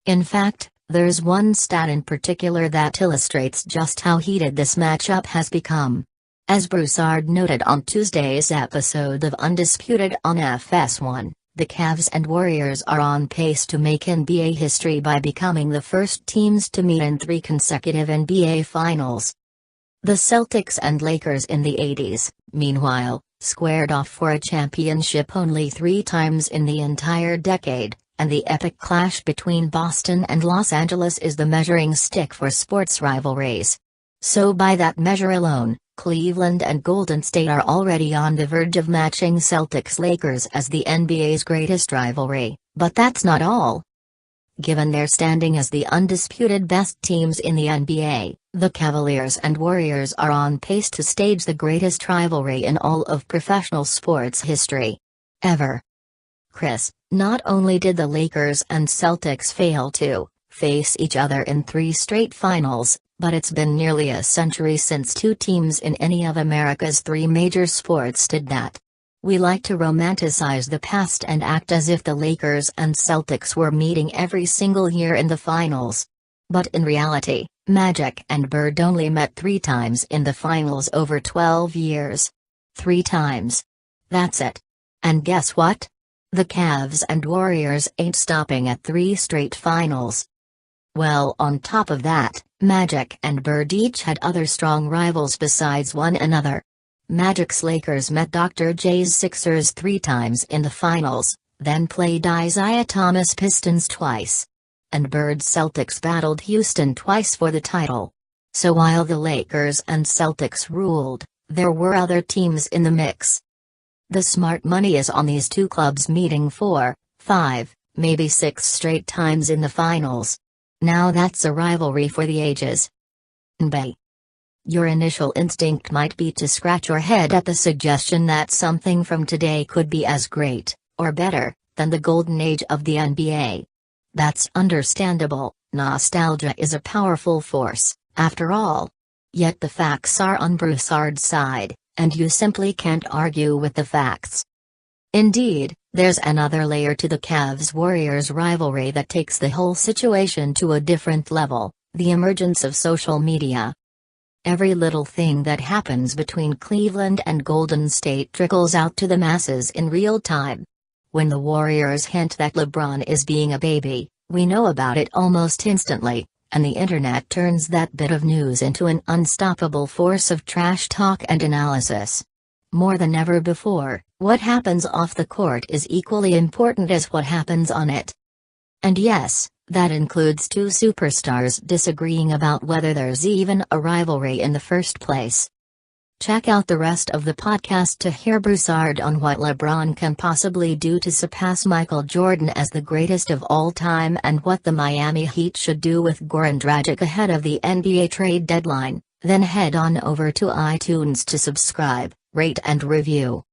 In fact, there's one stat in particular that illustrates just how heated this matchup has become. As Broussard noted on Tuesday's episode of Undisputed on FS1, the Cavs and Warriors are on pace to make NBA history by becoming the first teams to meet in 3 consecutive NBA Finals. The Celtics and Lakers in the 80s, meanwhile, squared off for a championship only 3 times in the entire decade, and the epic clash between Boston and Los Angeles is the measuring stick for sports rivalries. So by that measure alone, Cleveland and Golden State are already on the verge of matching Celtics-Lakers as the NBA's greatest rivalry, but that's not all. Given their standing as the undisputed best teams in the NBA, the Cavaliers and Warriors are on pace to stage the greatest rivalry in all of professional sports history. Ever. Chris, not only did the Lakers and Celtics fail to face each other in 3 straight finals, but it's been nearly a century since 2 teams in any of America's 3 major sports did that. We like to romanticize the past and act as if the Lakers and Celtics were meeting every single year in the finals. But in reality, Magic and Bird only met 3 times in the finals over 12 years. 3 times. That's it. And guess what? The Cavs and Warriors ain't stopping at 3 straight finals. Well, on top of that, Magic and Bird each had other strong rivals besides one another. Magic's Lakers met Dr. J's Sixers 3 times in the finals, then played Isaiah Thomas Pistons twice. And Bird's Celtics battled Houston twice for the title. So while the Lakers and Celtics ruled, there were other teams in the mix. The smart money is on these 2 clubs meeting 4, 5, maybe 6 straight times in the finals. Now that's a rivalry for the ages. NBA. Your initial instinct might be to scratch your head at the suggestion that something from today could be as great, or better, than the golden age of the NBA. That's understandable. Nostalgia is a powerful force, after all. Yet the facts are on Broussard's side, and you simply can't argue with the facts. Indeed, there's another layer to the Cavs-Warriors rivalry that takes the whole situation to a different level: the emergence of social media. Every little thing that happens between Cleveland and Golden State trickles out to the masses in real time. When the Warriors hint that LeBron is being a baby, we know about it almost instantly, and the internet turns that bit of news into an unstoppable force of trash talk and analysis. More than ever before, what happens off the court is equally important as what happens on it. And yes, that includes 2 superstars disagreeing about whether there's even a rivalry in the first place. Check out the rest of the podcast to hear Broussard on what LeBron can possibly do to surpass Michael Jordan as the greatest of all time and what the Miami Heat should do with Goran Dragic ahead of the NBA trade deadline. Then head on over to iTunes to subscribe, rate and review.